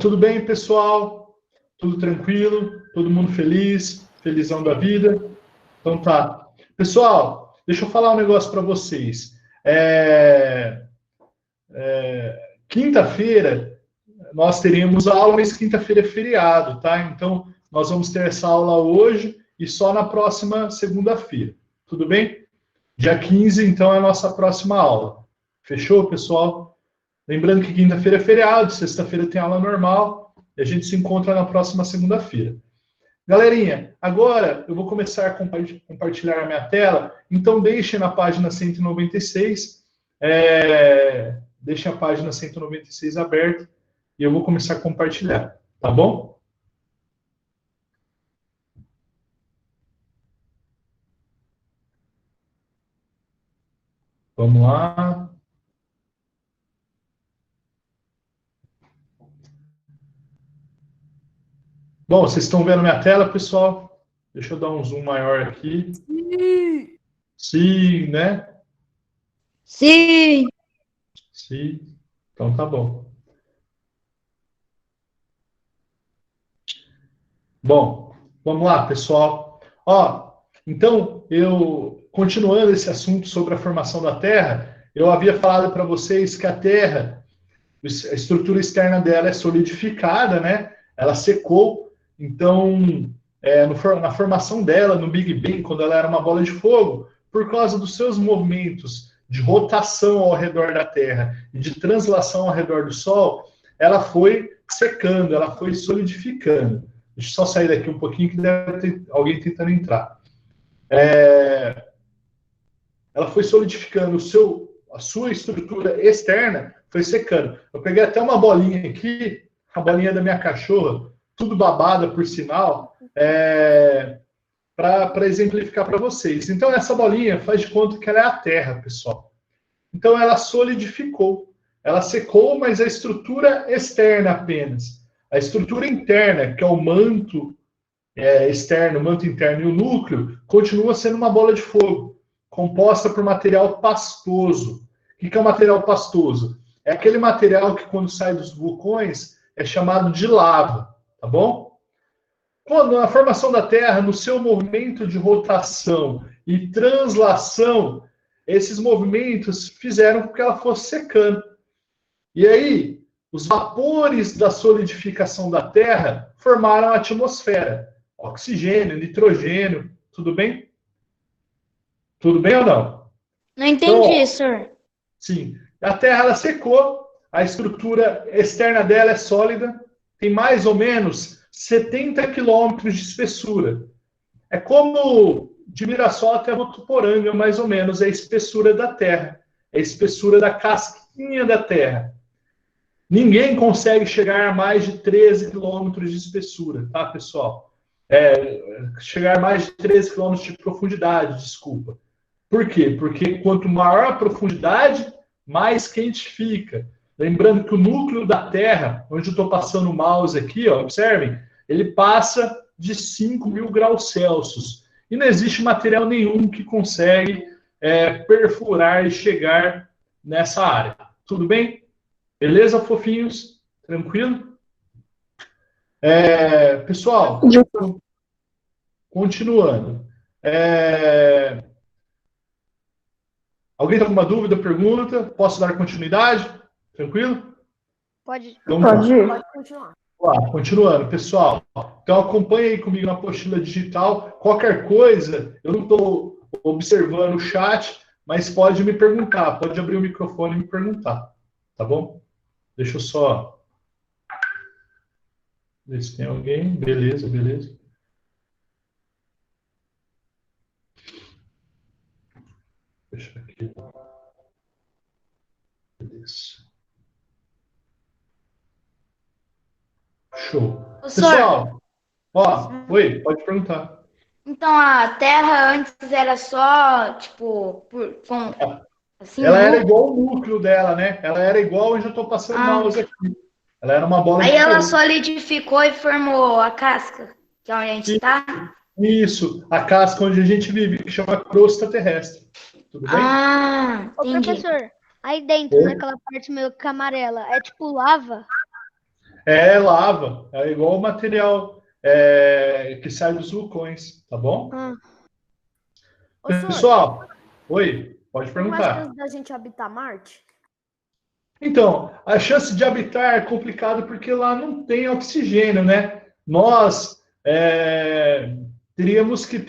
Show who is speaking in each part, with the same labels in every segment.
Speaker 1: tudo bem, pessoal? Tudo tranquilo? Todo mundo feliz? Felizão da vida? Então tá. Pessoal, deixa eu falar um negócio para vocês. Quinta-feira nós teremos aula, mas quinta-feira é feriado, tá? Então nós vamos ter essa aula hoje e só na próxima segunda-feira. Tudo bem? Dia 15, então, é a nossa próxima aula. Fechou, pessoal? Lembrando que quinta-feira é feriado, sexta-feira tem aula normal, e a gente se encontra na próxima segunda-feira. Galerinha, agora eu vou começar a compartilhar a minha tela, então deixem na página 196, deixem a página 196 aberta, e eu vou começar a compartilhar, tá bom? Vamos lá. Bom, vocês estão vendo minha tela, pessoal? Deixa eu dar um zoom maior aqui.
Speaker 2: Sim.
Speaker 1: Sim, né?
Speaker 2: Sim.
Speaker 1: Sim. Então tá bom. Bom, vamos lá, pessoal. Ó, então, continuando esse assunto sobre a formação da Terra, eu havia falado para vocês que a Terra, a estrutura externa dela é solidificada, né? Ela secou. Então, na formação dela, no Big Bang, quando ela era uma bola de fogo, por causa dos seus movimentos de rotação ao redor da Terra e de translação ao redor do Sol, ela foi secando, ela foi solidificando. Deixa eu só sair daqui um pouquinho que deve ter alguém tentando entrar. Ela foi solidificando a sua estrutura externa, foi secando. Eu peguei até uma bolinha aqui, a bolinha da minha cachorra, tudo babada por sinal, para exemplificar para vocês. Então, essa bolinha faz de conta que ela é a Terra, pessoal. Então, ela solidificou. Ela secou, mas a estrutura externa apenas. A estrutura interna, que é o manto externo, o manto interno e o núcleo, continua sendo uma bola de fogo, composta por material pastoso. O que é o material pastoso? É aquele material que, quando sai dos vulcões, é chamado de lava, tá bom? Quando na formação da Terra, no seu movimento de rotação e translação, esses movimentos fizeram com que ela fosse secando. E aí, os vapores da solidificação da Terra formaram a atmosfera. Oxigênio, nitrogênio, tudo bem? Tudo bem ou não?
Speaker 2: Não entendi, senhor.
Speaker 1: Sim. A Terra ela secou, a estrutura externa dela é sólida, tem mais ou menos 70 quilômetros de espessura. É como de Mirassol até Votuporanga, mais ou menos, é a espessura da Terra. É a espessura da casquinha da Terra. Ninguém consegue chegar a mais de 13 quilômetros de espessura, tá, pessoal? Chegar a mais de 13 quilômetros de profundidade, desculpa. Por quê? Porque quanto maior a profundidade, mais quente fica. Lembrando que o núcleo da Terra, onde eu estou passando o mouse aqui, ó, observem, ele passa de 5.000 graus Celsius. E não existe material nenhum que consegue perfurar e chegar nessa área. Tudo bem? Beleza, fofinhos? Tranquilo? Pessoal, continuando. Alguém tem alguma dúvida, pergunta? Posso dar continuidade? Tranquilo?
Speaker 3: Pode.
Speaker 1: Então,
Speaker 3: Pode continuar.
Speaker 1: Continuando, pessoal. Então, acompanhe aí comigo na apostila digital. Qualquer coisa, eu não estou observando o chat, mas pode me perguntar. Pode abrir o microfone e me perguntar. Tá bom? Deixa eu só ver se tem alguém. Beleza, beleza. Deixa aqui. Beleza. Show. Pessoal, oi, pode perguntar.
Speaker 2: Então a Terra antes era só, tipo, assim,
Speaker 1: ela era igual o núcleo dela, né? Ela era igual onde eu estou passando o mouse aqui. Ela era uma bola de fogo.
Speaker 2: Aí ela solidificou e formou a casca, que é onde a gente está?
Speaker 1: Isso, a casca onde a gente vive, que chama crosta terrestre. Tudo bem?
Speaker 2: Entendi.
Speaker 3: Ô, professor, aí dentro, naquela parte meio que amarela, é tipo lava?
Speaker 1: É lava, é igual o material que sai dos vulcões, tá bom?
Speaker 3: Ô, senhor,
Speaker 1: Pessoal, oi, pode
Speaker 3: tem mais
Speaker 1: perguntar.
Speaker 3: chance da gente habitar Marte?
Speaker 1: Então, a chance de habitar é complicado porque lá não tem oxigênio, né? Nós teríamos que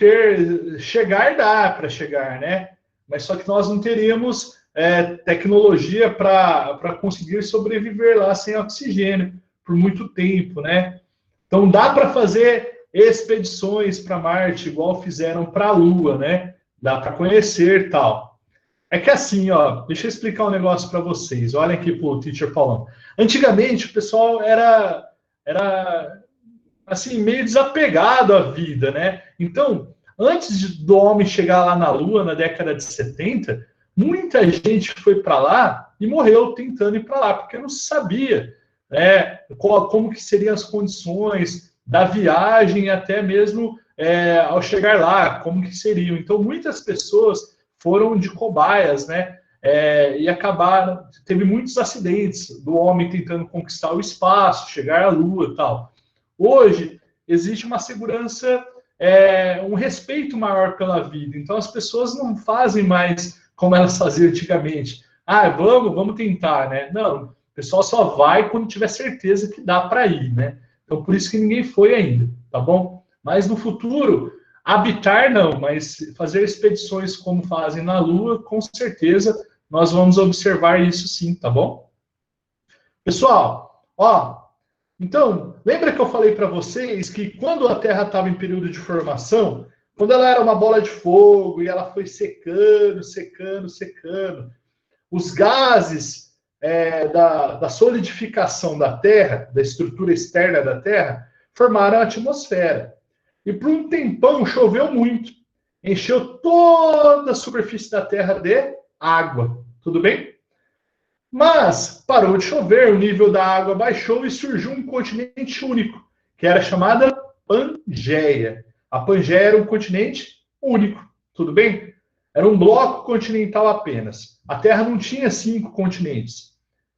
Speaker 1: chegar dá para chegar, né? Mas só que nós não teríamos tecnologia para conseguir sobreviver lá sem oxigênio por muito tempo, né? Então dá para fazer expedições para Marte, igual fizeram para a Lua, né? Dá para conhecer tal. É que assim, ó, deixa eu explicar um negócio para vocês. Olhem aqui pro teacher falando. Antigamente o pessoal era assim meio desapegado à vida, né? Então, do homem chegar lá na Lua na década de 70, muita gente foi para lá e morreu tentando ir para lá, porque não sabia, né, como que seriam as condições da viagem até mesmo ao chegar lá, como que seriam. Então, muitas pessoas foram de cobaias, né? E acabaram, teve muitos acidentes do homem tentando conquistar o espaço, chegar à Lua e tal. Hoje, existe uma segurança, um respeito maior pela vida. Então, as pessoas não fazem mais como elas faziam antigamente. Ah, vamos tentar, né? Não, o pessoal só vai quando tiver certeza que dá para ir, né? Então, por isso que ninguém foi ainda, tá bom? Mas no futuro, habitar não, mas fazer expedições como fazem na Lua, com certeza nós vamos observar isso sim, tá bom? Pessoal, ó, então, lembra que eu falei para vocês que quando a Terra estava em período de formação, quando ela era uma bola de fogo e ela foi secando, secando, secando, os gases da solidificação da Terra, da estrutura externa da Terra, formaram a atmosfera. E por um tempão choveu muito, encheu toda a superfície da Terra de água. Tudo bem? Mas parou de chover, o nível da água baixou e surgiu um continente único, que era chamada Pangeia. A Pangeia era um continente único, tudo bem? Era um bloco continental apenas. A Terra não tinha 5 continentes,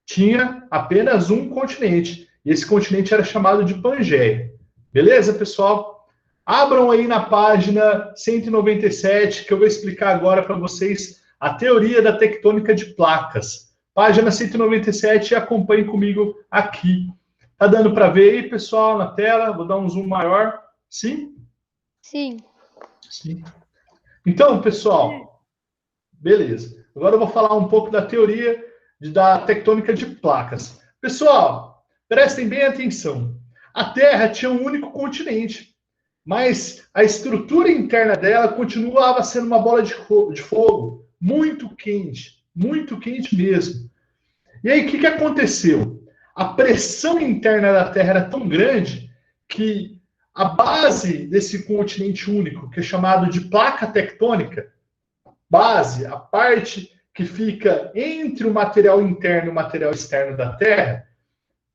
Speaker 1: tinha apenas um continente. E esse continente era chamado de Pangeia. Beleza, pessoal? Abram aí na página 197, que eu vou explicar agora para vocês a teoria da tectônica de placas. Página 197 e acompanhe comigo aqui. Tá dando para ver aí, pessoal, na tela? Vou dar um zoom maior. Sim?
Speaker 3: Sim.
Speaker 1: Sim. Então, pessoal, beleza. Agora eu vou falar um pouco da teoria da tectônica de placas. Pessoal, prestem bem atenção. A Terra tinha um único continente, mas a estrutura interna dela continuava sendo uma bola de fogo, muito quente mesmo. E aí, o que aconteceu? A pressão interna da Terra era tão grande que a base desse continente único, que é chamado de placa tectônica, base, a parte que fica entre o material interno e o material externo da Terra,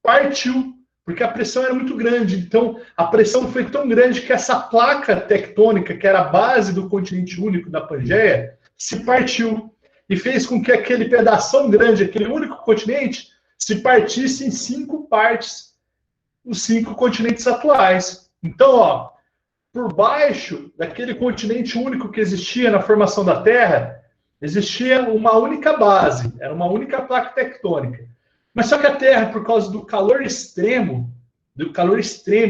Speaker 1: partiu, porque a pressão era muito grande. Então, a pressão foi tão grande que essa placa tectônica, que era a base do continente único da Pangeia, se partiu e fez com que aquele pedação grande, aquele único continente, se partisse em 5 partes, os 5 continentes atuais. Então, ó, por baixo daquele continente único que existia na formação da Terra, existia uma única base, era uma única placa tectônica. Mas só que a Terra, por causa do calor extremo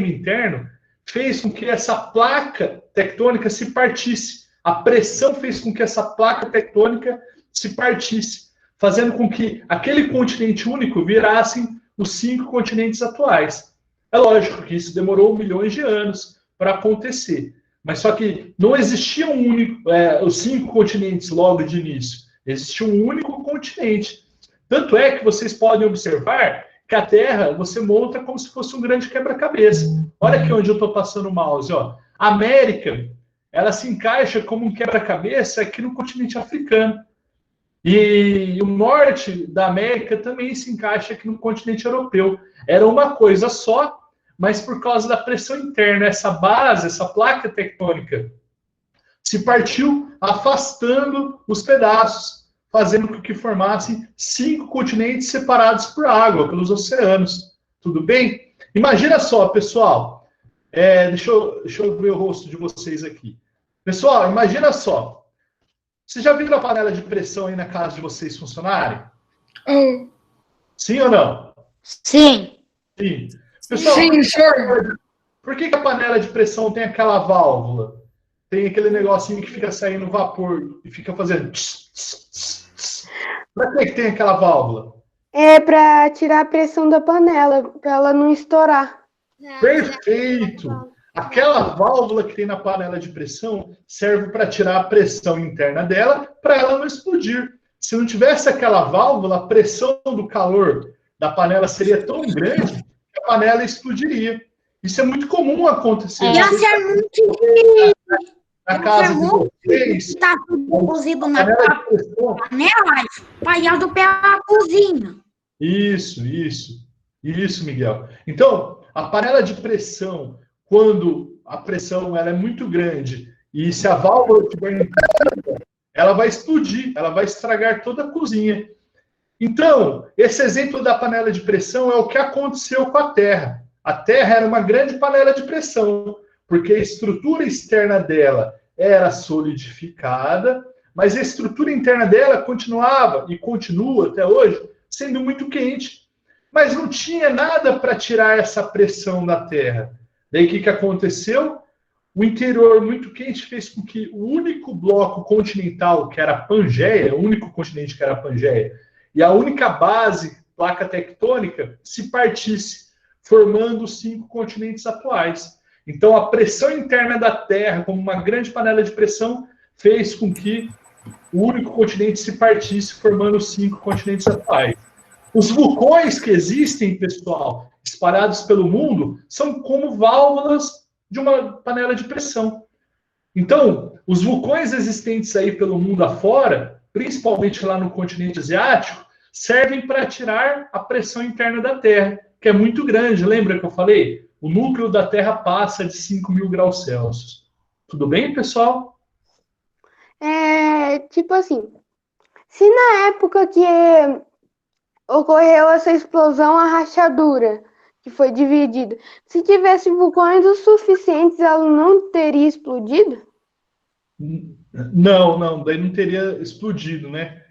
Speaker 1: interno, fez com que essa placa tectônica se partisse. A pressão fez com que essa placa tectônica se partisse, fazendo com que aquele continente único virassem os 5 continentes atuais. É lógico que isso demorou milhões de anos para acontecer, mas só que não existia os 5 continentes logo de início, existia um único continente. Tanto é que vocês podem observar que a Terra você monta como se fosse um grande quebra-cabeça. Olha aqui onde eu estou passando o mouse, ó. A América, ela se encaixa como um quebra-cabeça aqui no continente africano. E o norte da América também se encaixa aqui no continente europeu. Era uma coisa só, mas por causa da pressão interna, essa base, essa placa tectônica, se partiu afastando os pedaços, fazendo com que formassem 5 continentes separados por água, pelos oceanos. Tudo bem? Imagina só, pessoal. Deixa eu ver o rosto de vocês aqui. Pessoal, imagina só. Vocês já viram a panela de pressão aí na casa de vocês funcionarem? Sim ou não?
Speaker 2: Sim.
Speaker 1: Sim. Pessoal,
Speaker 4: Sim, senhor.
Speaker 1: por que a panela de pressão tem aquela válvula? Tem aquele negocinho que fica saindo vapor e fica fazendo... Para que tem aquela válvula?
Speaker 5: É para tirar a pressão da panela, para ela não estourar.
Speaker 1: Perfeito! Aquela válvula que tem na panela de pressão serve para tirar a pressão interna dela, para ela não explodir. Se não tivesse aquela válvula, a pressão do calor da panela seria tão grande que a panela explodiria. Isso é muito comum acontecer. Na casa de vocês,
Speaker 2: Tá tudo cozido na
Speaker 1: panela de pressão.
Speaker 2: panela, espalhado pela cozinha.
Speaker 1: Isso, Miguel. Então, a panela de pressão, quando a pressão ela é muito grande e se a válvula estiver entrada, ela vai explodir, ela vai estragar toda a cozinha. Então, esse exemplo da panela de pressão é o que aconteceu com a Terra. A Terra era uma grande panela de pressão, porque a estrutura externa dela era solidificada, mas a estrutura interna dela continuava e continua até hoje sendo muito quente. Mas não tinha nada para tirar essa pressão da Terra. Daí o que aconteceu? O interior muito quente fez com que o único bloco continental, que era a Pangeia, o único continente que era a Pangeia, e a única base, placa tectônica, se partisse, formando os 5 continentes atuais. Então, a pressão interna da Terra, como uma grande panela de pressão, fez com que o único continente se partisse, formando os 5 continentes atuais. Os vulcões que existem, pessoal, espalhados pelo mundo, são como válvulas de uma panela de pressão. Então, os vulcões existentes aí pelo mundo afora, principalmente lá no continente asiático, servem para tirar a pressão interna da Terra, que é muito grande. Lembra que eu falei? O núcleo da Terra passa de 5.000 graus Celsius. Tudo bem, pessoal?
Speaker 5: Tipo assim, se na época que ocorreu essa explosão, a rachadura, que foi dividida, se tivesse vulcões o suficientes, ela não teria explodido?
Speaker 1: Não, daí não teria explodido, né?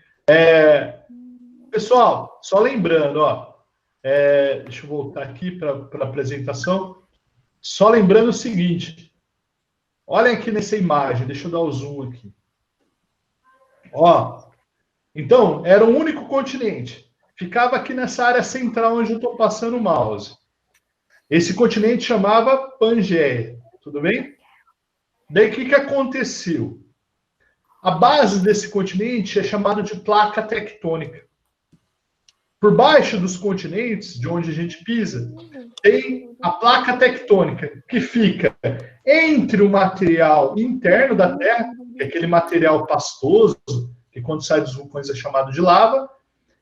Speaker 1: Pessoal, só lembrando, ó, deixa eu voltar aqui para a apresentação. Só lembrando o seguinte, olhem aqui nessa imagem, deixa eu dar o zoom aqui. Ó, então, era um único continente. Ficava aqui nessa área central onde eu estou passando o mouse. Esse continente chamava Pangeia, tudo bem? Daí o que aconteceu? A base desse continente é chamada de placa tectônica. Por baixo dos continentes, de onde a gente pisa, tem a placa tectônica, que fica entre o material interno da Terra, que é aquele material pastoso, que quando sai dos vulcões é chamado de lava,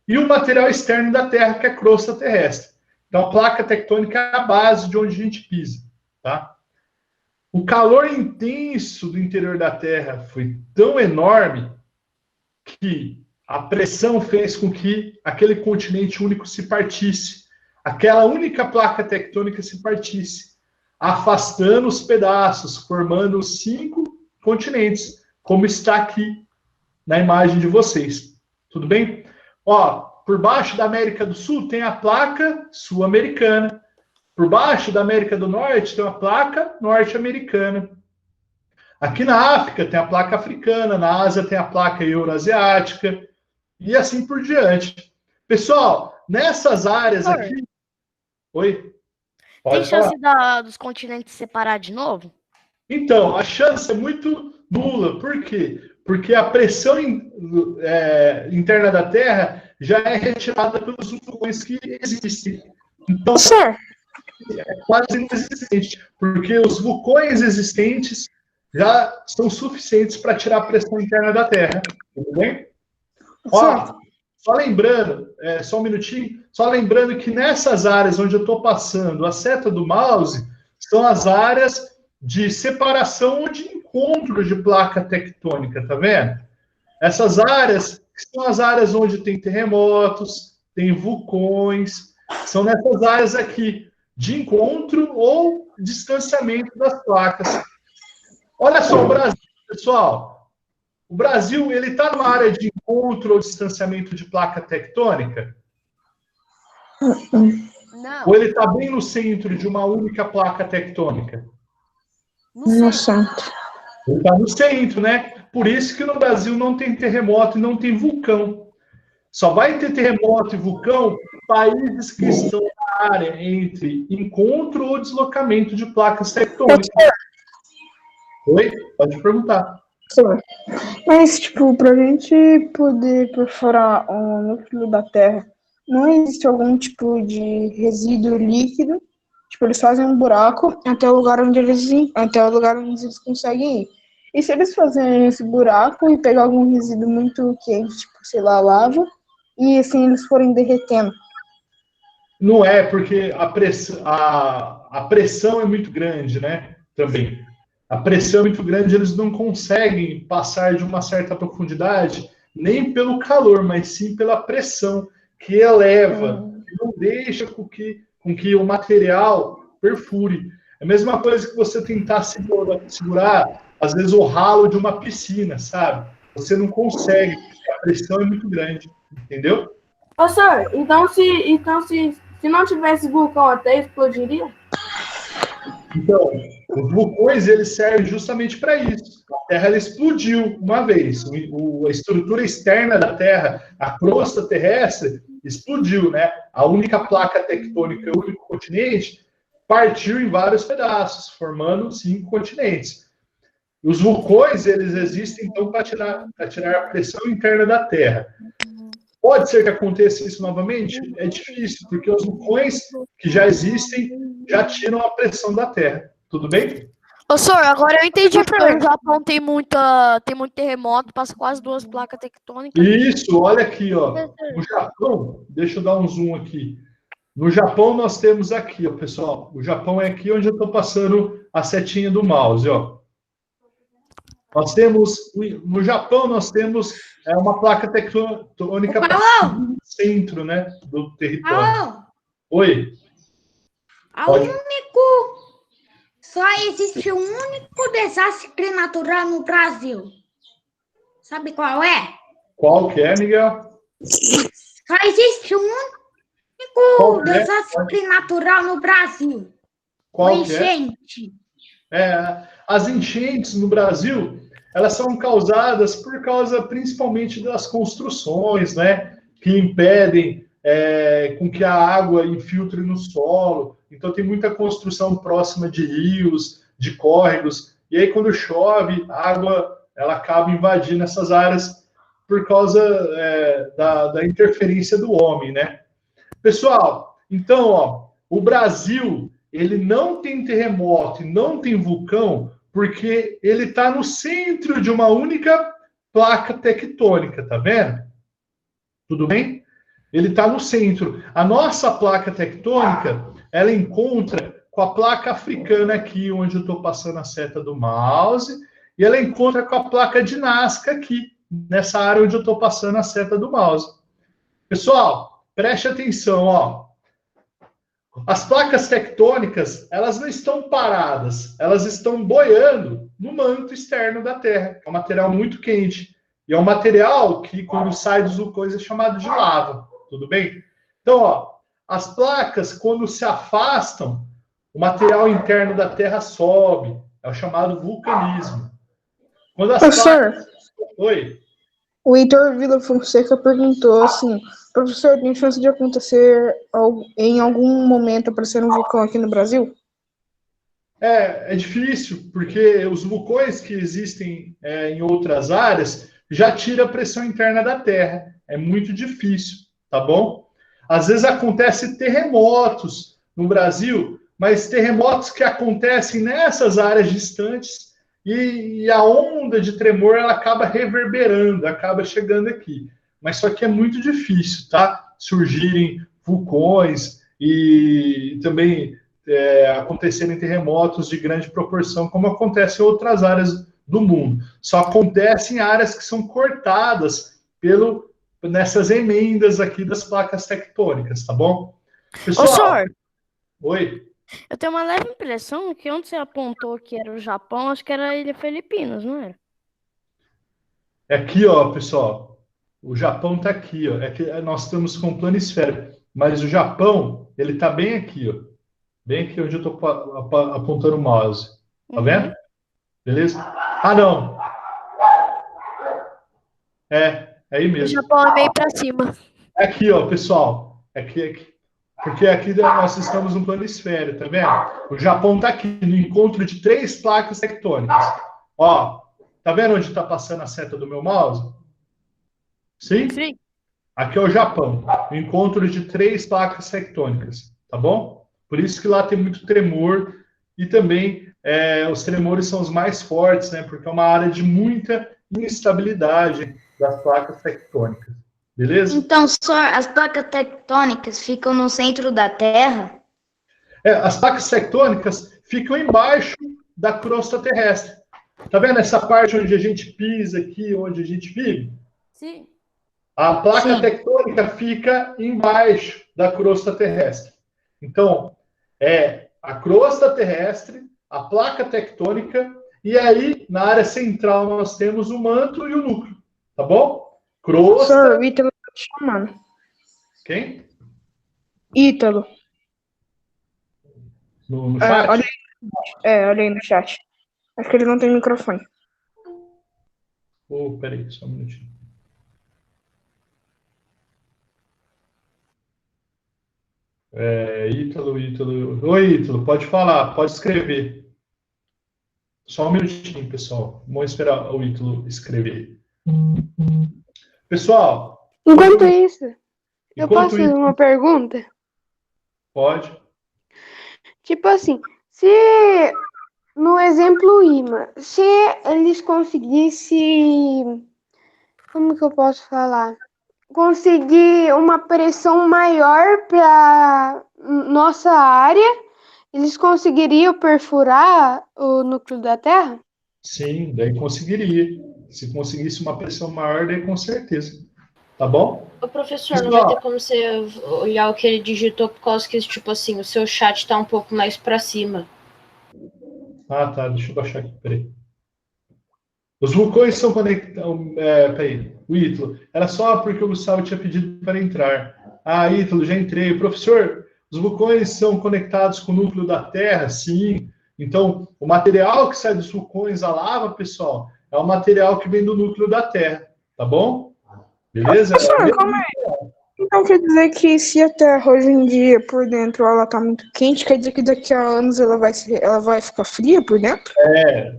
Speaker 1: e o material externo da Terra, que é a crosta terrestre. Então, a placa tectônica é a base de onde a gente pisa, tá? O calor intenso do interior da Terra foi tão enorme que a pressão fez com que aquele continente único se partisse. Aquela única placa tectônica se partisse, afastando os pedaços, formando os 5 continentes, como está aqui na imagem de vocês. Tudo bem? Ó, por baixo da América do Sul tem a placa sul-americana. Por baixo da América do Norte tem a placa norte-americana. Aqui na África tem a placa africana, na Ásia tem a placa euroasiática, e assim por diante. Pessoal, nessas áreas aqui... Oi?
Speaker 4: Tem chance dos continentes separar de novo?
Speaker 1: Então, a chance é muito nula. Por quê? Porque a pressão interna da Terra já é retirada pelos vulcões que existem. Então, é quase inexistente, porque os vulcões existentes já são suficientes para tirar a pressão interna da Terra. Tudo bem? Ó, só lembrando, só um minutinho, só lembrando que nessas áreas onde eu estou passando a seta do mouse, são as áreas de separação ou de encontro de placa tectônica, tá vendo? Essas áreas são as áreas onde tem terremotos, tem vulcões, São nessas áreas aqui, de encontro ou distanciamento das placas. Olha só o Brasil, pessoal. O Brasil, ele está numa área de encontro ou distanciamento de placa tectônica?
Speaker 3: Não.
Speaker 1: Ou ele está bem no centro de uma única placa tectônica?
Speaker 3: No centro.
Speaker 1: Ele está no centro, né? Por isso que no Brasil não tem terremoto e não tem vulcão. Só vai ter terremoto e vulcão em países que estão na área entre encontro ou deslocamento de placas tectônicas. Oi? Pode perguntar.
Speaker 6: Mas, tipo, pra gente poder perfurar o núcleo da Terra, não existe algum tipo de resíduo líquido? Tipo, eles fazem um buraco até o lugar onde eles conseguem ir. E se eles fazerem esse buraco e pegar algum resíduo muito quente, tipo, sei lá, lava, e assim eles forem derretendo?
Speaker 1: Não é, porque a pressão é muito grande, né? Também. A pressão é muito grande, eles não conseguem passar de uma certa profundidade, nem pelo calor, mas sim pela pressão que eleva, que não deixa com que o material perfure. É a mesma coisa que você tentar segurar, às vezes, o ralo de uma piscina, sabe? Você não consegue, porque a pressão é muito grande, entendeu?
Speaker 7: Ô, senhor, então se não tivesse vulcão até explodiria?
Speaker 1: Então, os vulcões, eles servem justamente para isso. A Terra ela explodiu uma vez. A estrutura externa da Terra, a crosta terrestre, explodiu, né? A única placa tectônica, o único continente, partiu em vários pedaços, formando 5 continentes. Os vulcões, eles existem, então, para tirar a pressão interna da Terra. Pode ser que aconteça isso novamente? É difícil, porque os vulcões que já existem já tiram a pressão da Terra. Tudo bem?
Speaker 4: Ô, senhor, agora eu entendi porque o Japão tem muito terremoto, passa quase 2 placas tectônicas.
Speaker 1: Isso, olha aqui, ó. No Japão, deixa eu dar um zoom aqui. No Japão nós temos aqui, ó, pessoal. O Japão é aqui onde eu estou passando a setinha do mouse, ó. No Japão nós temos uma placa tectônica no centro, né, do território.
Speaker 2: Alô?
Speaker 1: Oi.
Speaker 2: Só existe um único desastre natural no Brasil. Sabe qual é?
Speaker 1: Qual que é, Miguel?
Speaker 2: Só existe um único desastre natural no Brasil.
Speaker 1: Qual
Speaker 2: O
Speaker 1: que é?
Speaker 2: enchente.
Speaker 1: As enchentes no Brasil, elas são causadas por causa principalmente das construções, né, que impedem com que a água infiltre no solo. Então tem muita construção próxima de rios, de córregos, e aí quando chove, a água ela acaba invadindo essas áreas por causa da interferência do homem, né? Pessoal, então, ó, o Brasil, ele não tem terremoto e não tem vulcão porque ele está no centro de uma única placa tectônica, tá vendo? Tudo bem? Ele está no centro. A nossa placa tectônica, ela encontra com a placa africana aqui, onde eu estou passando a seta do mouse, e ela encontra com a placa de Nazca aqui, nessa área onde eu estou passando a seta do mouse. Pessoal, preste atenção, ó. As placas tectônicas, elas não estão paradas, elas estão boiando no manto externo da Terra. É um material muito quente. E é um material que, quando sai dos vulcões, é chamado de lava. Tudo bem? Então, ó, as placas, quando se afastam, o material interno da Terra sobe. É o chamado vulcanismo. Quando as placas... Oi?
Speaker 6: O Heitor Vila Fonseca perguntou assim: professor, tem chance de acontecer em algum momento aparecer um vulcão aqui no Brasil?
Speaker 1: É difícil, porque os vulcões que existem em outras áreas já tiram a pressão interna da Terra. É muito difícil, tá bom? Às vezes acontecem terremotos no Brasil, mas terremotos que acontecem nessas áreas distantes e a onda de tremor ela acaba reverberando, acaba chegando aqui. Mas só que é muito difícil, tá? Surgirem vulcões e também acontecerem terremotos de grande proporção, como acontece em outras áreas do mundo. Só acontece em áreas que são cortadas nessas emendas aqui das placas tectônicas, tá bom? Pessoal,
Speaker 4: senhor,
Speaker 1: oi.
Speaker 4: eu tenho uma leve impressão que onde você apontou que era o Japão, acho que era a Ilha Filipinas, não era?
Speaker 1: É aqui, ó, pessoal. O Japão tá aqui, ó. É que nós estamos com planisféria, mas o Japão, ele tá bem aqui, ó. Bem aqui onde eu tô apontando o mouse. Tá vendo? Beleza? Ah, não. É aí
Speaker 4: O
Speaker 1: mesmo.
Speaker 4: Japão é meio pra cima.
Speaker 1: É aqui, ó, pessoal. Aqui. Porque aqui nós estamos no planisfério, tá vendo? O Japão tá aqui, no encontro de 3 placas tectônicas. Ó, tá vendo onde tá passando a seta do meu mouse? Sim?
Speaker 4: Sim.
Speaker 1: Aqui é o Japão, o encontro de 3 placas tectônicas, tá bom? Por isso que lá tem muito tremor e também os tremores são os mais fortes, né? Porque é uma área de muita instabilidade das placas tectônicas, beleza?
Speaker 2: Então, só as placas tectônicas ficam no centro da Terra?
Speaker 1: As placas tectônicas ficam embaixo da crosta terrestre. Tá vendo essa parte onde a gente pisa aqui, onde a gente vive?
Speaker 4: Sim.
Speaker 1: A placa
Speaker 2: Sim.
Speaker 1: tectônica fica embaixo da crosta terrestre. Então, é a crosta terrestre, a placa tectônica, e aí, na área central, nós temos o manto e o núcleo. Tá bom? Crosta.
Speaker 6: Professor, o Ítalo tá te chamando.
Speaker 1: Quem?
Speaker 6: Ítalo.
Speaker 1: No chat?
Speaker 6: Olha aí no chat. Acho que ele não tem microfone.
Speaker 1: Peraí, só um minutinho. Ítalo. Oi, Ítalo, pode falar, pode escrever. Só um minutinho, pessoal. Vamos esperar o Ítalo escrever. Pessoal.
Speaker 5: Enquanto isso, eu posso fazer
Speaker 1: isso,
Speaker 5: uma pergunta?
Speaker 1: Pode.
Speaker 5: Tipo assim, se no exemplo imã, se eles conseguissem, como que eu posso falar? Conseguir uma pressão maior para nossa área, eles conseguiriam perfurar o núcleo da Terra?
Speaker 1: Sim, daí conseguiria. Se conseguisse uma pressão maior, daí com certeza. Tá bom?
Speaker 8: Ô, professor, não vai ter como você olhar o que ele digitou por causa que, tipo assim, o seu chat tá um pouco mais pra cima.
Speaker 1: Ah, tá. Deixa eu baixar aqui, peraí. Os vulcões são conectados. Peraí. O Ítalo. Era só porque o Gustavo tinha pedido para entrar. Ah, Ítalo, já entrei. Professor, os vulcões são conectados com o núcleo da Terra? Sim. Então, o material que sai dos vulcões, a lava, pessoal, é o material que vem do núcleo da Terra. Tá bom? Beleza?
Speaker 6: Professor, calma aí. Então quer dizer que se a Terra hoje em dia por dentro ela tá muito quente, quer dizer que daqui a anos ela vai ficar fria por dentro?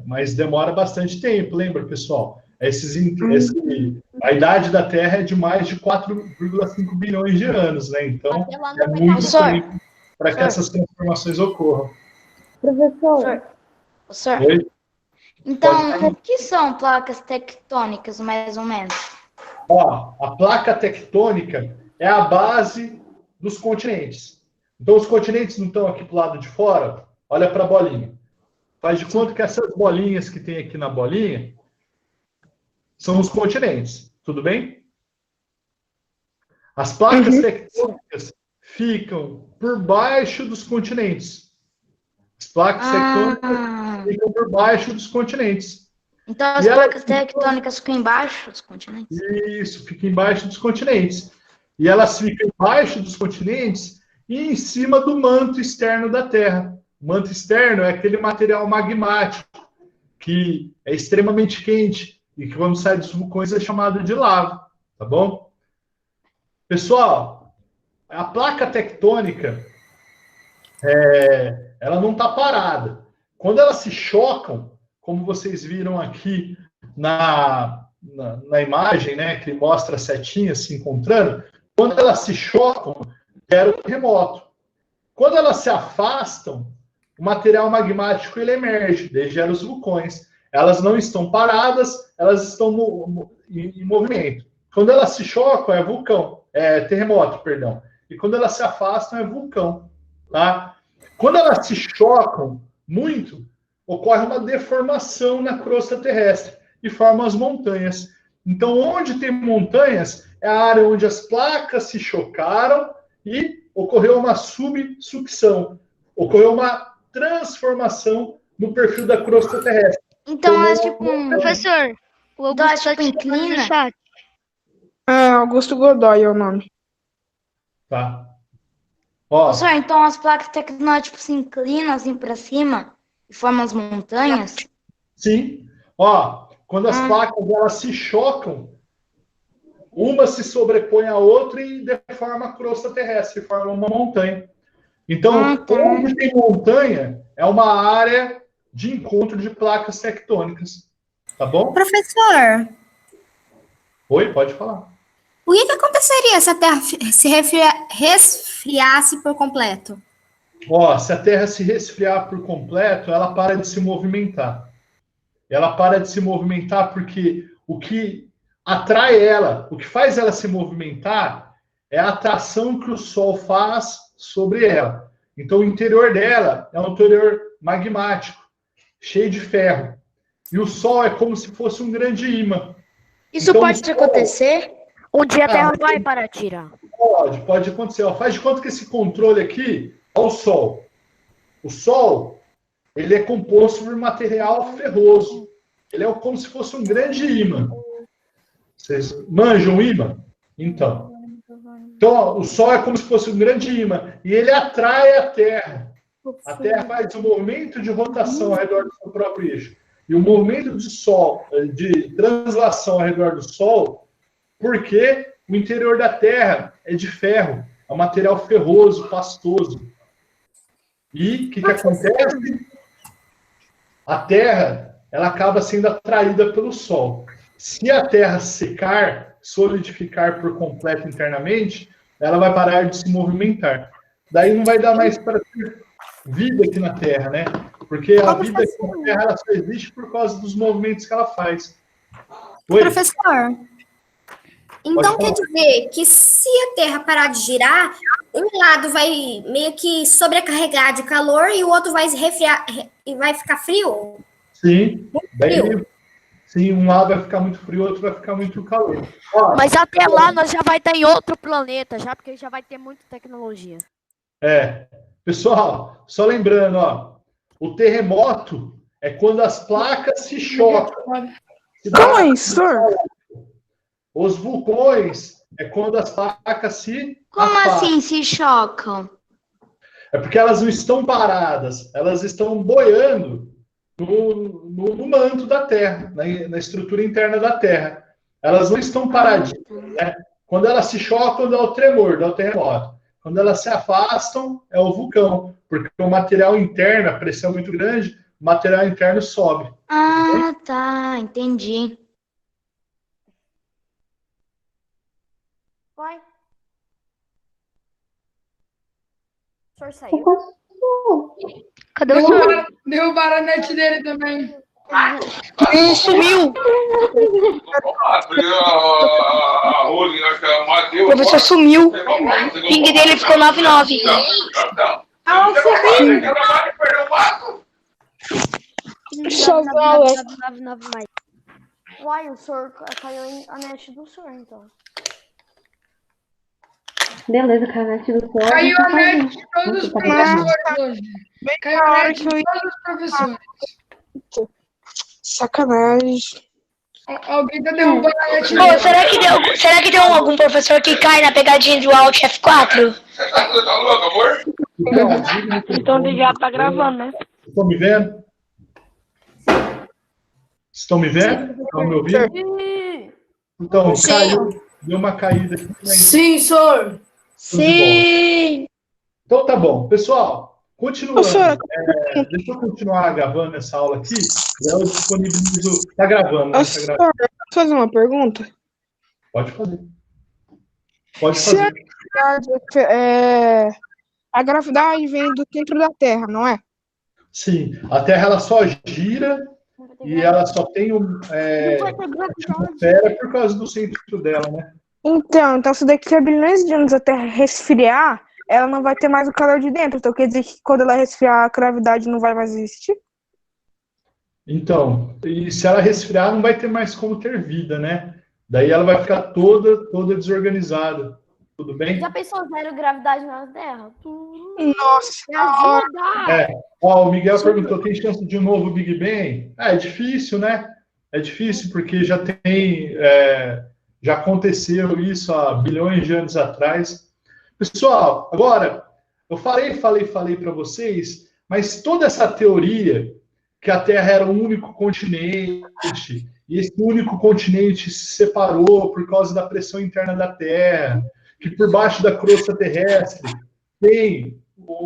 Speaker 1: Mas demora bastante tempo, lembra, pessoal? A idade da Terra é de mais de 4,5 bilhões de anos, né? Então, é muito tempo para que essas transformações ocorram.
Speaker 2: Professor,
Speaker 1: Oi?
Speaker 2: então, o que são placas tectônicas, mais ou menos?
Speaker 1: Ó, a placa tectônica é a base dos continentes. Então, os continentes não estão aqui para o lado de fora? Olha para a bolinha. Faz de conta que essas bolinhas que tem aqui na bolinha são os continentes. Tudo bem? As placas tectônicas ficam por baixo dos continentes. As placas tectônicas ficam por baixo dos continentes.
Speaker 2: Então as placas tectônicas ficam embaixo dos continentes?
Speaker 1: Isso, fica embaixo dos continentes. E elas ficam embaixo dos continentes e em cima do manto externo da Terra. O manto externo é aquele material magmático que é extremamente quente e que quando sai dos vulcões é chamado de lava, tá bom? Pessoal, a placa tectônica ela não está parada. Quando elas se chocam, como vocês viram aqui na imagem, né, que mostra as setinhas se encontrando, quando elas se chocam, gera um terremoto. Quando elas se afastam, o material magmático ele emerge, daí gera os vulcões. Elas não estão paradas, elas estão em movimento. Quando elas se chocam, é terremoto, perdão. E quando elas se afastam, é vulcão. Tá? Quando elas se chocam muito, ocorre uma deformação na crosta terrestre e forma as montanhas. Então, onde tem montanhas, é a área onde as placas se chocaram e ocorreu uma subsucção, ocorreu uma transformação no perfil da crosta terrestre.
Speaker 2: Então ela tipo
Speaker 9: Professor, o
Speaker 2: Então, ela,
Speaker 9: Augusto
Speaker 2: tipo,
Speaker 9: tá te chamando no
Speaker 2: inclina?
Speaker 9: chat.
Speaker 6: Augusto Godoy é o nome.
Speaker 1: Tá? Ó,
Speaker 2: Professor, então as placas tectônicas tipo, se inclinam assim para cima e formam as montanhas?
Speaker 1: sim. Ó, quando as placas elas se chocam, uma se sobrepõe à outra e deforma a crosta terrestre, forma uma montanha. Então, onde tem montanha, é uma área de encontro de placas tectônicas. Tá bom?
Speaker 10: Professor,
Speaker 1: Oi, pode falar.
Speaker 10: o que aconteceria se a Terra se resfriasse por completo?
Speaker 1: Ó, se a Terra se resfriar por completo, ela para de se movimentar. Ela para de se movimentar porque o que atrai ela, o que faz ela se movimentar é a atração que o Sol faz sobre ela. Então, o interior dela é um interior magmático, cheio de ferro. E o Sol é como se fosse um grande ímã.
Speaker 2: Isso
Speaker 1: Então,
Speaker 2: pode acontecer?
Speaker 4: Um dia a Terra vai para tirar.
Speaker 1: Pode acontecer. Ó, faz de conta que esse controle aqui é o Sol. O Sol, ele é composto por material ferroso. Ele é como se fosse um grande ímã. Vocês manjam o ímã? Então, ó, o Sol é como se fosse um grande ímã. E ele atrai a Terra. A Terra faz um movimento de rotação ao redor do seu próprio eixo. E o movimento de Sol, de translação ao redor do Sol, porque o interior da Terra é de ferro. É um material ferroso, pastoso. E o que acontece? A Terra, ela acaba sendo atraída pelo Sol. Se a Terra secar, solidificar por completo internamente, ela vai parar de se movimentar. Daí não vai dar mais para ter vida aqui na Terra, né? Porque a vida aqui na Terra ela só existe por causa dos movimentos que ela faz. Oi?
Speaker 10: Professor, então quer dizer que se a Terra parar de girar, um lado vai meio que sobrecarregar de calor e o outro vai resfriar e vai ficar frio?
Speaker 1: Sim. Daí, sim, um lado vai ficar muito frio, o outro vai ficar muito calor. Ó,
Speaker 4: Mas até lá nós já vai estar em outro planeta, já, porque já vai ter muita tecnologia.
Speaker 1: Pessoal, só lembrando, ó, o terremoto é quando as placas se chocam.
Speaker 6: Como é isso, senhor?
Speaker 1: Os vulcões é quando as placas se
Speaker 2: Como
Speaker 1: afastam.
Speaker 2: assim se chocam?
Speaker 1: É porque elas não estão paradas, elas estão boiando no manto da Terra, na estrutura interna da Terra. Elas não estão paradinhas, né? Quando elas se chocam, dá o tremor, dá o terremoto. Quando elas se afastam, é o vulcão, porque o material interno, a pressão é muito grande, o material interno sobe.
Speaker 2: Ah, tá, entendi.
Speaker 4: Vai. O senhor saiu?
Speaker 9: Cadê o senhor?
Speaker 7: Derrubaram a net dele também.
Speaker 9: Sumiu. O professor sumiu. O ping dele ficou 99.
Speaker 4: Uai, o senhor caiu a net do senhor, então.
Speaker 11: Beleza, caiu a net do senhor.
Speaker 7: Caiu a net de todos os professores hoje. Caiu a net de todos os professores.
Speaker 6: Sacanagem.
Speaker 7: Alguém tá derrubando a net dele.
Speaker 9: Ô, será que tem algum professor que cai na pegadinha do Alt F4?
Speaker 4: Então já tá gravando, né?
Speaker 1: Estão me vendo? Estão me vendo? Estão me ouvindo? Então, caiu, deu uma caída aqui.
Speaker 7: Sim, senhor.
Speaker 2: Sim!
Speaker 1: Então tá bom. Pessoal, continuando. Deixa eu continuar gravando essa aula aqui. Eu disponibilizo. Tá gravando, né? Tá gravando.
Speaker 6: Posso fazer uma pergunta?
Speaker 1: Pode fazer. Pode fazer.
Speaker 6: A gravidade vem do centro da Terra, não é?
Speaker 1: Sim. A Terra ela só gira e ela só tem atmosfera por causa do centro dela, né?
Speaker 6: Então se daqui a bilhões de anos a Terra resfriar, ela não vai ter mais o calor de dentro. Então quer dizer que quando ela resfriar, a gravidade não vai mais existir?
Speaker 1: Então, e se ela resfriar, não vai ter mais como ter vida, né? Daí ela vai ficar toda desorganizada. Tudo bem?
Speaker 4: Já pensou zero gravidade na Terra?
Speaker 6: Nossa,
Speaker 1: Ó, o Miguel perguntou, tem chance de um novo Big Bang? É difícil, né? É difícil porque já tem, já aconteceu isso há bilhões de anos atrás. Pessoal, agora, eu falei para vocês, mas toda essa teoria que a Terra era o único continente, e esse único continente se separou por causa da pressão interna da Terra, que por baixo da crosta terrestre tem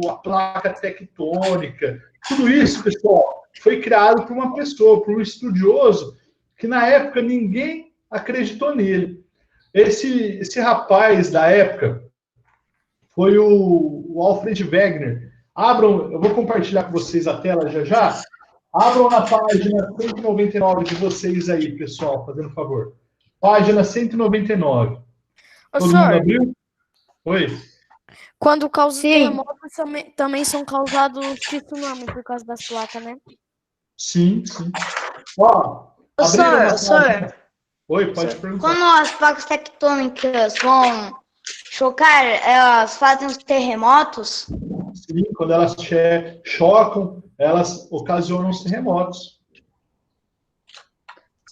Speaker 1: a placa tectônica. Tudo isso, pessoal, foi criado por uma pessoa, por um estudioso, que na época ninguém acreditou nele. Esse rapaz da época foi o Alfred Wegener. Abram, eu vou compartilhar com vocês a tela já. Abram na página 199 de vocês aí, pessoal, fazendo um favor. Página 199. Todo mundo abriu? Oi?
Speaker 4: Quando causa terremotos, também são causados tsunami por causa das placas, né?
Speaker 1: Sim. Ó,
Speaker 11: Professor,
Speaker 1: oi, pode perguntar.
Speaker 11: quando as placas tectônicas vão chocar, elas fazem os terremotos?
Speaker 1: Sim, quando elas chocam, elas ocasionam os terremotos.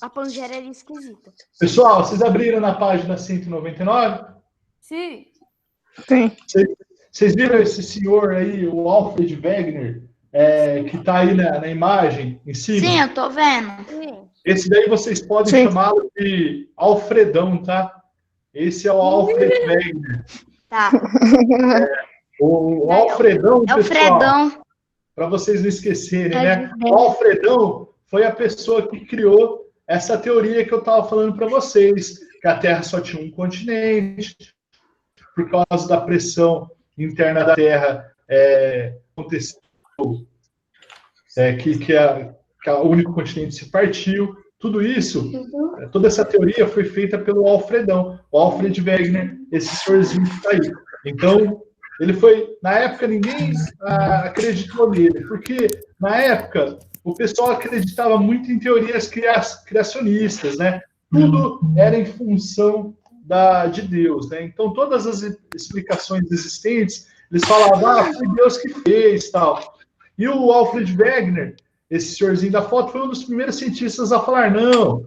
Speaker 4: A Pangeira era esquisita.
Speaker 1: Pessoal, vocês abriram na página 199?
Speaker 4: Sim.
Speaker 1: Vocês viram esse senhor aí, o Alfred Wegener, que está aí na imagem, em cima?
Speaker 2: Sim, eu tô vendo.
Speaker 1: Esse daí vocês podem chamá-lo de Alfredão, tá? Esse é o Alfred Wegener.
Speaker 2: Tá.
Speaker 1: O Alfredão,
Speaker 2: É o
Speaker 1: pessoal,
Speaker 2: Fredão.
Speaker 1: para vocês não esquecerem, né? O Alfredão foi a pessoa que criou essa teoria que eu estava falando para vocês, que a Terra só tinha um continente, por causa da pressão interna da Terra, aconteceu que o único continente se partiu. Tudo isso, toda essa teoria foi feita pelo Alfredão, o Alfred Wegener, esse senhorzinho que está aí. Então, ele foi, na época, ninguém acreditou nele, porque, na época, o pessoal acreditava muito em teorias criacionistas, né? Tudo era em função de Deus, né? Então, todas as explicações existentes, eles falavam, foi Deus que fez, tal. E o Alfred Wegener, esse senhorzinho da foto, foi um dos primeiros cientistas a falar, não,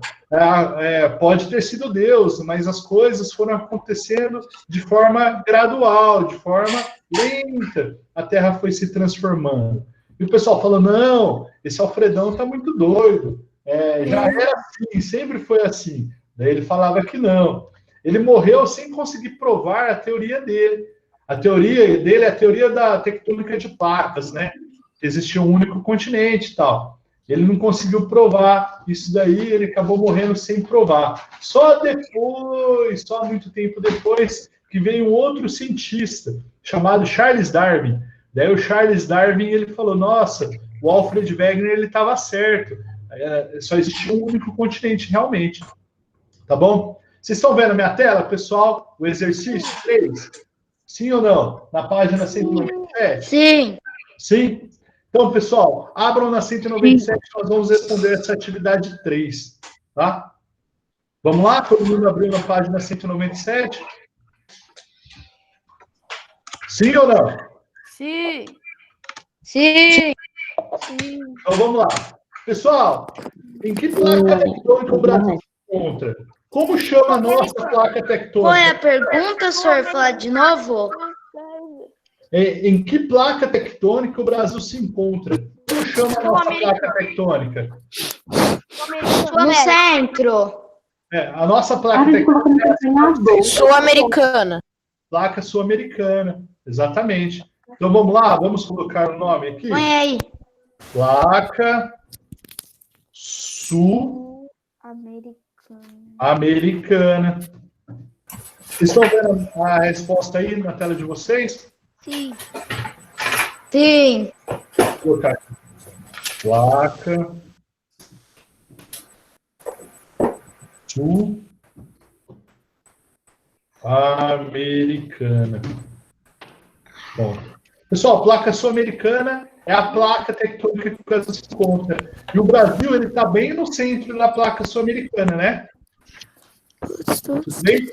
Speaker 1: pode ter sido Deus, mas as coisas foram acontecendo de forma gradual, de forma lenta, a Terra foi se transformando. E o pessoal falou, não, esse Alfredão está muito doido, já era assim, sempre foi assim. Daí ele falava que não. Ele morreu sem conseguir provar a teoria dele. A teoria dele é a teoria da tectônica de placas, né? Existia um único continente e tal. Ele não conseguiu provar isso daí, ele acabou morrendo sem provar. Só há muito tempo depois, que veio um outro cientista, chamado Charles Darwin. Daí o Charles Darwin, ele falou, nossa, o Alfred Wegener, ele estava certo. Só existia um único continente, realmente. Tá bom? Vocês estão vendo a minha tela, pessoal? O exercício 3? Sim ou não? Na página 197?
Speaker 2: Sim.
Speaker 1: Sim? Então, pessoal, abram na 197, nós vamos responder essa atividade 3, tá? Vamos lá? Todo mundo abriu na página 197? Sim ou não?
Speaker 4: Sim.
Speaker 1: Então, vamos lá. Pessoal, em que placa tectônica o Brasil se encontra? Como chama a nossa placa tectônica?
Speaker 2: Qual é a pergunta, senhor? Falar de novo?
Speaker 1: Em que placa tectônica o Brasil se encontra? Como chama a nossa placa tectônica?
Speaker 2: No centro.
Speaker 1: A nossa placa tectônica é
Speaker 8: Sul-Americana.
Speaker 1: Placa sul-americana, exatamente. Então vamos lá, vamos colocar o nome aqui.
Speaker 2: Põe aí.
Speaker 1: Placa sul-americana. Vocês estão vendo a resposta aí na tela de vocês?
Speaker 2: Sim.
Speaker 1: Vou colocar aqui. Placa sul-americana. Bom. Pessoal, a placa sul-americana é a placa tectônica que o Brasil se encontra. E o Brasil, ele está bem no centro da placa sul-americana, né? Tudo bem?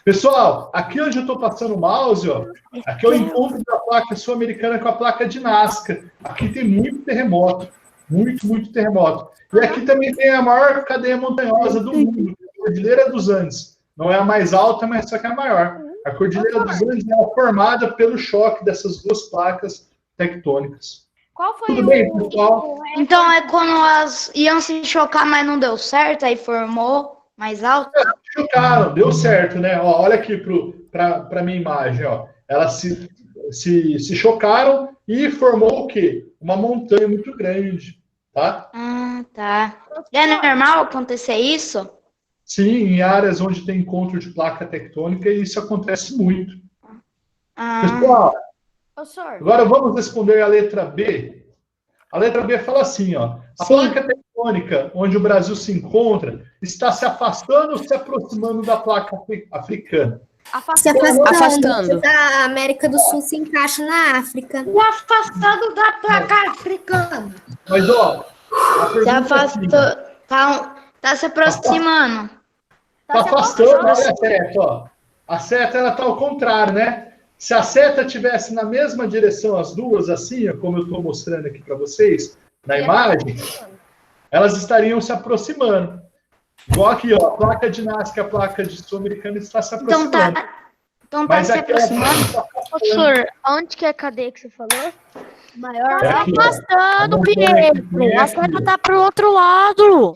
Speaker 1: Pessoal, aqui onde eu estou passando o mouse, ó, aqui é o encontro da placa sul-americana com a placa de Nazca. Aqui tem muito terremoto, muito terremoto. E aqui também tem a maior cadeia montanhosa do mundo, a Cordilheira dos Andes. Não é a mais alta, mas só que é a maior. A Cordilheira dos Andes é formada pelo choque dessas duas placas tectônicas.
Speaker 2: Qual foi
Speaker 1: Tudo bem, pessoal?
Speaker 11: Então é quando elas iam se chocar, mas não deu certo, aí formou mais alto?
Speaker 1: Chocaram, deu certo, né? Ó, olha aqui para a minha imagem, ó. Elas se chocaram e formou o quê? Uma montanha muito grande, tá?
Speaker 11: Ah, tá. E é normal acontecer isso?
Speaker 1: Sim, em áreas onde tem encontro de placa tectônica, isso acontece muito. Pessoal, agora vamos responder a letra B. A letra B fala assim, ó. A placa tectônica onde o Brasil se encontra está se afastando ou se aproximando da placa africana?
Speaker 10: Se afastando. Da América do Sul se encaixa na África.
Speaker 2: Se afastando da placa africana.
Speaker 1: Mas, ó,
Speaker 11: se afastou, tá se aproximando.
Speaker 1: Tá afastando, olha a seta, ó. A seta, ela tá ao contrário, né? Se a seta tivesse na mesma direção, as duas, assim, ó, como eu estou mostrando aqui para vocês, na imagem, elas estariam se aproximando. Igual aqui, ó, a placa de Nazca, a placa de Sul-Americana está se aproximando.
Speaker 11: Então tá se aproximando.
Speaker 4: Professor, onde que é a cadeia que você falou? Maior.
Speaker 1: Tá aqui,
Speaker 4: afastando, Pedro. A seta tá pro outro lado.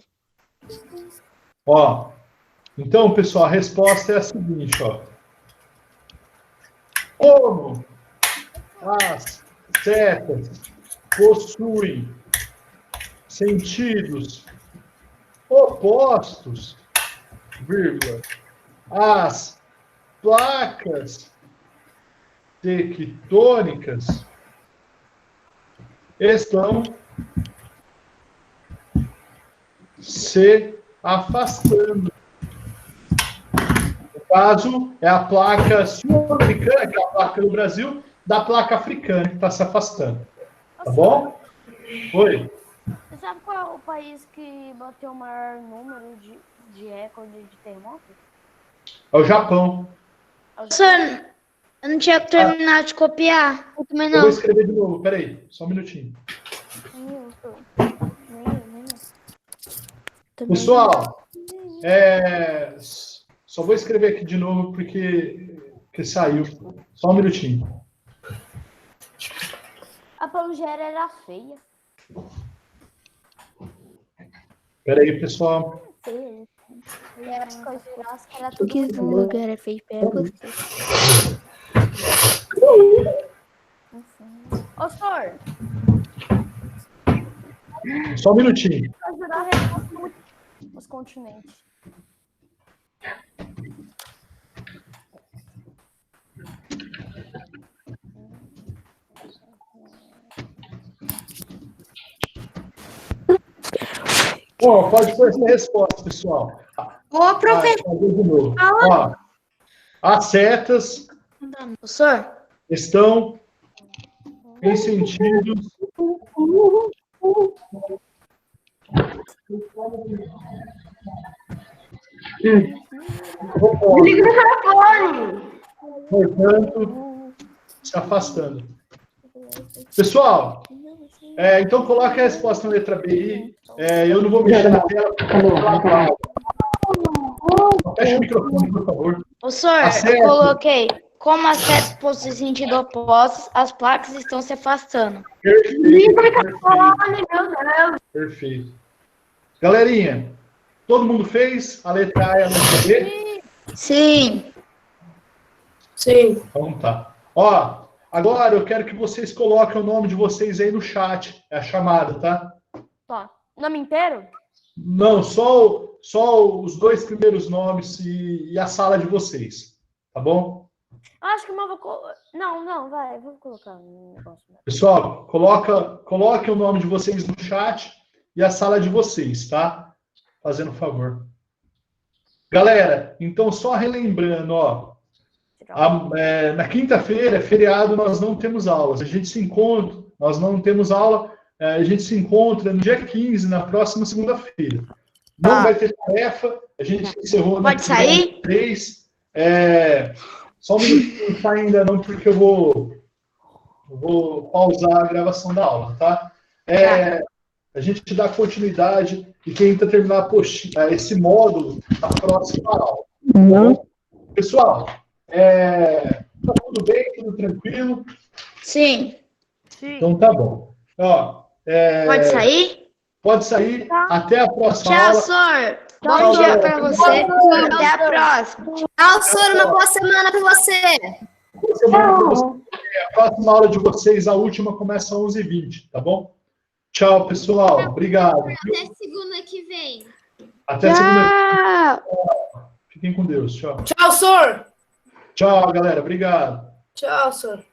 Speaker 1: Ó, então, pessoal, a resposta é a seguinte, ó. Como as setas possuem sentidos opostos, vírgula, as placas tectônicas estão se afastando. No caso, é a placa sul-americana, que é a placa do Brasil, da placa africana, que está se afastando. Tá bom? Oi.
Speaker 4: Você sabe qual é o país que bateu o maior número de recorde de terremoto?
Speaker 1: É o Japão.
Speaker 11: Professor, eu não tinha terminado de copiar.
Speaker 4: Eu também
Speaker 1: Eu
Speaker 4: não.
Speaker 1: vou escrever de novo, peraí, só um minutinho. Pessoal, só vou escrever aqui de novo porque saiu. Só um minutinho.
Speaker 4: A Pangera era feia.
Speaker 1: Peraí, pessoal.
Speaker 4: Que lugar era feio, pera você. Ô, senhor.
Speaker 1: Só um minutinho.
Speaker 4: Ajudar a reconstruir os continentes.
Speaker 1: Bom, pode pôr essa resposta, pessoal.
Speaker 2: Ô, professor.
Speaker 1: Ó, as setas estão em sentidos portanto, se afastando. Pessoal, então coloque a resposta na letra B. Eu não vou mexer na tela. Fecha o microfone, por favor.
Speaker 11: Professor, eu coloquei. Como as setas possuem sentido oposto, as placas estão se afastando.
Speaker 1: Perfeito. Galerinha, todo mundo fez a letra A e a letra B?
Speaker 11: Sim.
Speaker 1: Então tá. Ó, agora eu quero que vocês coloquem o nome de vocês aí no chat. É a chamada, tá?
Speaker 4: Tá. Nome inteiro?
Speaker 1: Não, só os dois primeiros nomes e a sala de vocês. Tá bom?
Speaker 4: Acho que eu vou... Não, vai. Vou colocar um negócio.
Speaker 1: Pessoal, coloque o nome de vocês no chat e a sala de vocês, tá? Fazendo favor. Galera, então só relembrando, ó. Na quinta-feira, feriado, nós não temos aulas. A gente se encontra, nós não temos aula, a gente se encontra no dia 15, na próxima segunda-feira. Não vai ter tarefa, a gente encerrou
Speaker 11: Pode sair?
Speaker 1: 3. Só um minutinho, não tá ainda não, porque eu vou pausar a gravação da aula, tá? A gente dá continuidade e tenta terminar esse módulo na próxima aula. Tá bom? Pessoal, tá tudo bem? Tudo tranquilo?
Speaker 11: Sim.
Speaker 1: Então tá bom. Ó,
Speaker 11: Pode sair?
Speaker 1: Pode sair. Até a próxima
Speaker 11: Tchau,
Speaker 1: aula.
Speaker 11: senhor. Bom dia para você. Até a próxima.
Speaker 10: Tchau, senhor. Uma boa semana para você.
Speaker 1: Boa semana pra você. A próxima aula de vocês, a última, começa às 11h20, tá bom? Tchau, pessoal. Obrigado.
Speaker 10: Até segunda que vem.
Speaker 1: Até segunda. Fiquem com Deus. Tchau.
Speaker 7: Tchau, senhor.
Speaker 1: Tchau, galera. Obrigado.
Speaker 7: Tchau, senhor.